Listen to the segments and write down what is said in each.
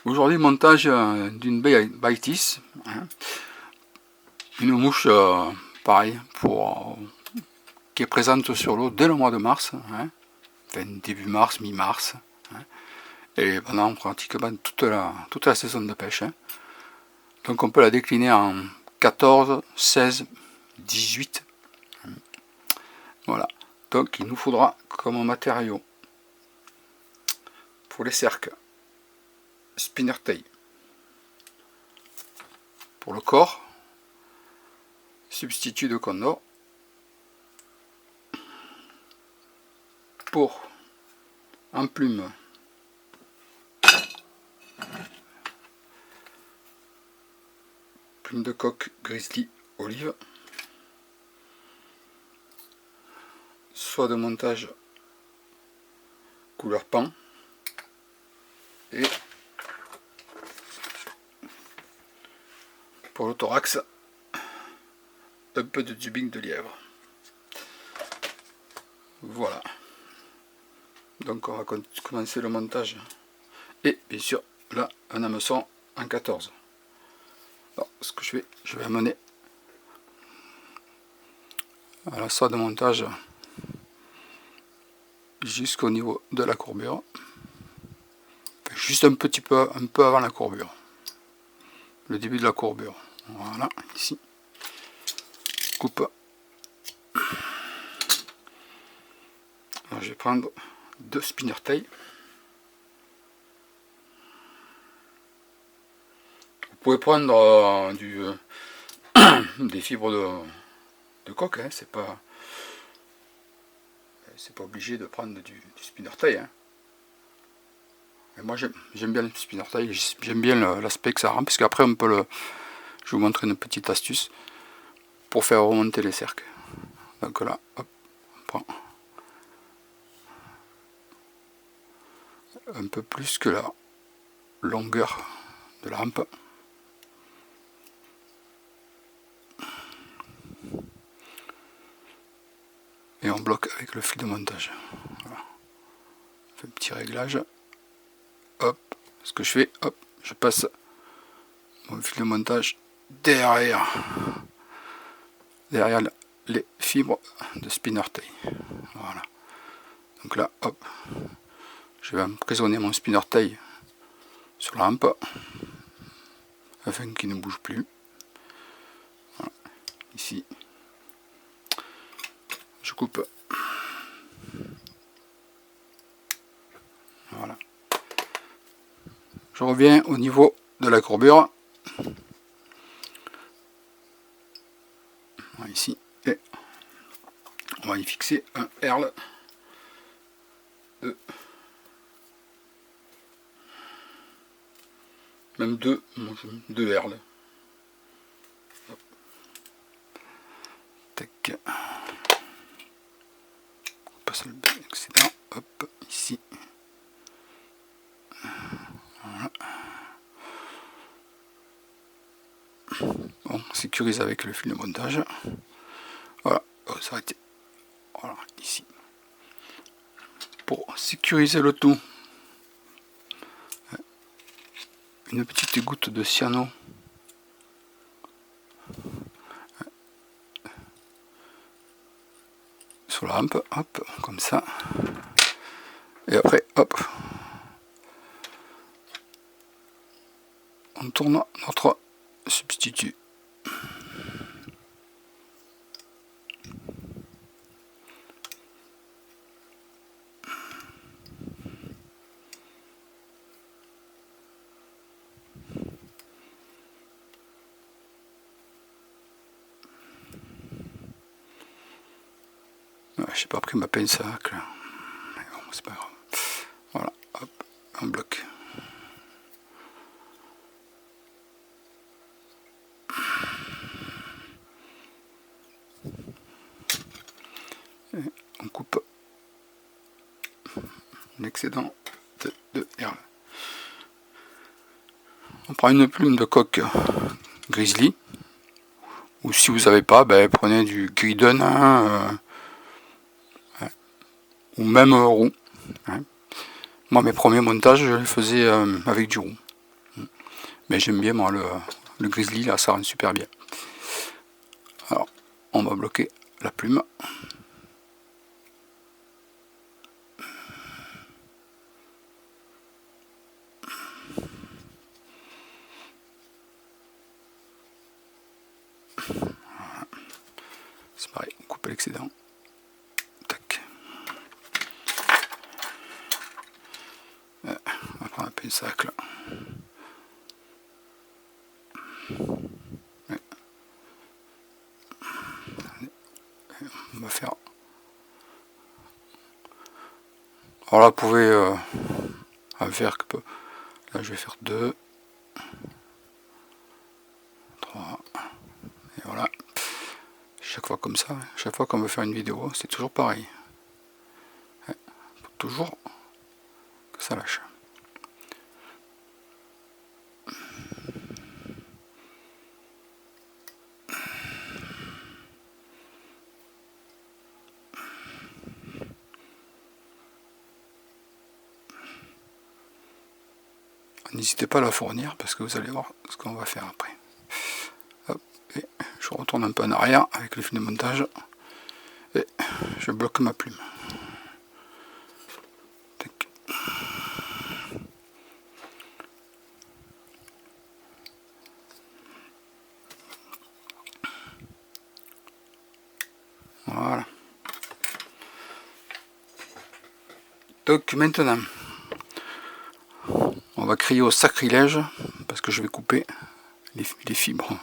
Aujourd'hui, montage d'une Baitis, hein, une mouche pareil, qui est présente sur l'eau dès le mois de mars, hein, enfin, début mars, mi-mars, hein, et pendant pratiquement toute la saison de pêche. Hein. Donc on peut la décliner en 14, 16, 18. Voilà. Donc il nous faudra comme matériau pour les cercles spinner tail. Pour le corps, substitut de condor. Pour en plume, plume de coque grizzly olive, soie de montage couleur pan, et pour le thorax, un peu de tubing de lièvre. Voilà. Donc on va commencer le montage. Et bien sûr, là, un hameçon en 14. Alors, ce que je vais amener à la soie de montage jusqu'au niveau de la courbure. Juste un peu avant la courbure. Le début de la courbure. Voilà, ici. Coupe. Alors, je vais prendre 2 spinner tail. Vous pouvez prendre des fibres de coque, hein, c'est pas obligé de prendre du spinner tail. Hein. Et moi j'aime bien le spinner tail, j'aime bien l'aspect que ça rend, parce qu'après on peut le. Je vais vous montrer une petite astuce pour faire remonter les cercles. Donc là, hop, on prend un peu plus que la longueur de la rampe. Et on bloque avec le fil de montage. Voilà. On fait un petit réglage. Hop, ce que je fais, hop, je passe mon fil de montage derrière les fibres de spinner tail. Voilà. Donc là, hop, je vais emprisonner mon spinner tail sur la rampe afin qu'il ne bouge plus. Voilà. Ici, je coupe. Voilà. Je reviens au niveau de la courbure. Voilà, ici, et on va y fixer un herle de même deux herles. Hop. Tac. On passe le excédent. Hop, ici. Voilà. Bon, on sécurise avec le fil de montage. Voilà, on va s'arrêter. Voilà, ici. Pour sécuriser le tout, une petite goutte de cyano sur la rampe, hop, comme ça. Et après, hop, on tourne notre substitut. Ouais, j'ai pas pris ma pince là. Mais bon, c'est pas grave. Voilà, hop, on bloque. Et on coupe l'excédent de herbe. On prend une plume de coque grizzly, ou si vous n'avez pas, ben, prenez du Gridon, hein, ou même roux. Hein. Moi mes premiers montages je les faisais avec du roux. Mais j'aime bien moi le grizzly, là ça rend super bien. Alors on va bloquer la plume. C'est pareil, on coupe l'excédent. Tac. On va prendre un pinsacle. On va faire. Alors là, vous pouvez faire que. Là, je vais faire 2, 3, et voilà. Chaque fois comme ça, chaque fois qu'on veut faire une vidéo, c'est toujours pareil. Il faut toujours que ça lâche. N'hésitez pas à la fournir parce que vous allez voir ce qu'on va faire après. Hop, et je retourne un peu en arrière avec le fil de montage et je bloque ma plume. Tac. Voilà. Donc maintenant, on va crier au sacrilège parce que je vais couper les fibres.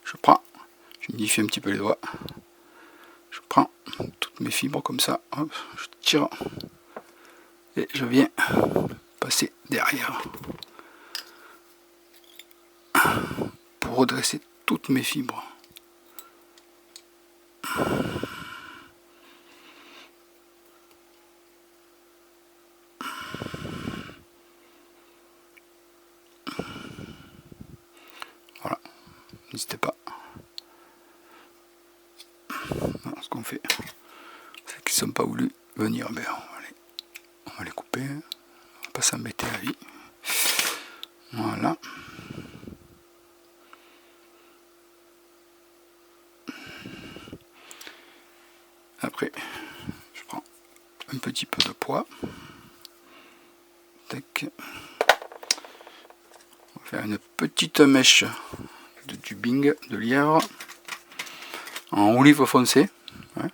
Je prends, je modifie un petit peu les doigts. Je prends toutes mes fibres comme ça, hop, je tire et je viens passer derrière pour redresser toutes mes fibres. Voilà, n'hésitez pas. Alors, ce qu'on fait, c'est qu'ils ne sont pas voulu venir, ben on va les couper, on va pas s'embêter la vie. Voilà. Après, je prends un petit peu de poids. Tac. On va faire une petite mèche de tubing de lièvre en olive foncée. Ouais.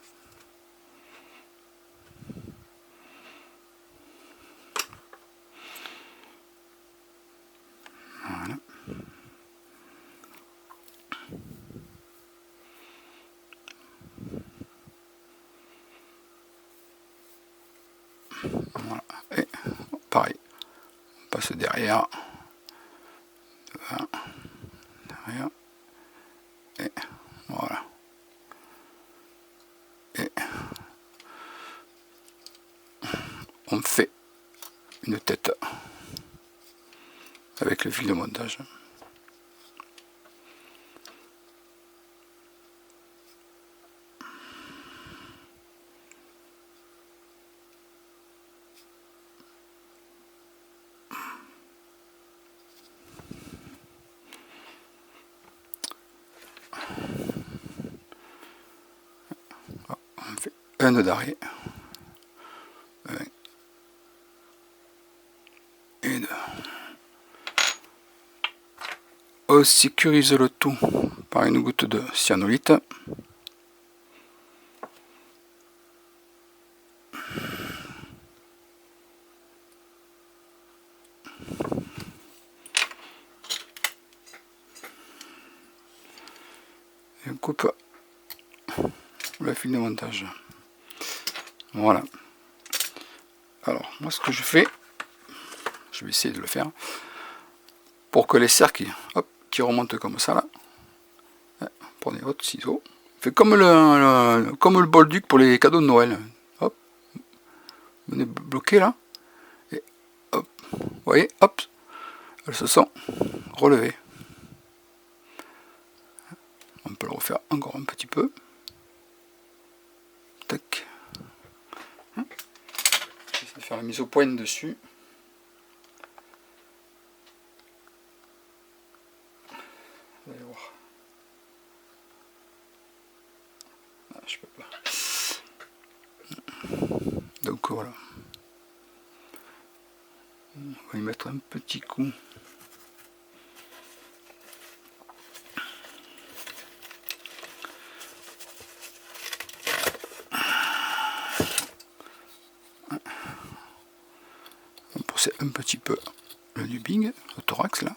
Voilà. Voilà. Et pareil, on passe derrière. Devant, derrière. Et voilà. Et on fait une tête avec le fil de montage. On fait un nœud d'arrêt. Et deux. On sécurise le tout par une goutte de cyanolite. Et on coupe le fil de montage. Voilà. Alors, moi ce que je fais, je vais essayer de le faire, pour que les cercles qui remontent comme ça là, prenez votre ciseau, fait comme le bolduc pour les cadeaux de Noël. Hop, venez bloquer là, et hop, vous voyez, hop, elles se sont relevées. On peut le refaire encore un petit peu. Tac. Je vais faire la mise au point dessus. Donc voilà. On va y mettre un petit coup. On procède un petit peu le dubbing, le thorax là.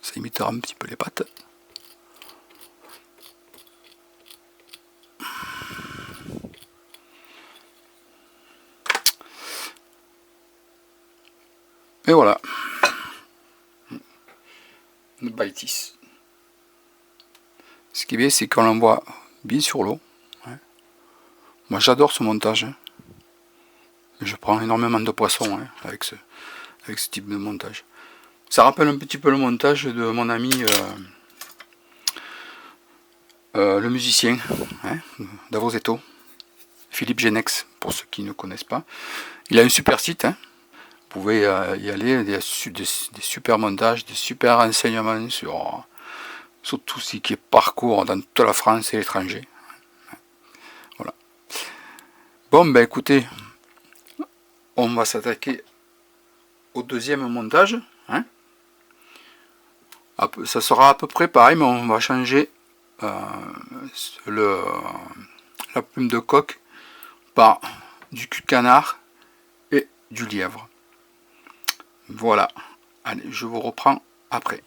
Ça imitera un petit peu les pattes. Et voilà. Le Baltis. Ce qui est bien, c'est qu'on l'envoie bien sur l'eau. Moi j'adore ce montage. Je prends énormément de poissons avec ce type de montage. Ça rappelle un petit peu le montage de mon ami le musicien d'Avoseto, Philippe Genex, pour ceux qui ne connaissent pas. Il a un super site, vous pouvez y aller, des super montages, des super renseignements sur tout ce qui est parcours dans toute la France et l'étranger. Voilà. Bon, ben écoutez, on va s'attaquer au deuxième montage. Ça sera à peu près pareil, mais on va changer la plume de coq par du cul de canard et du lièvre. Voilà. Allez, je vous reprends après.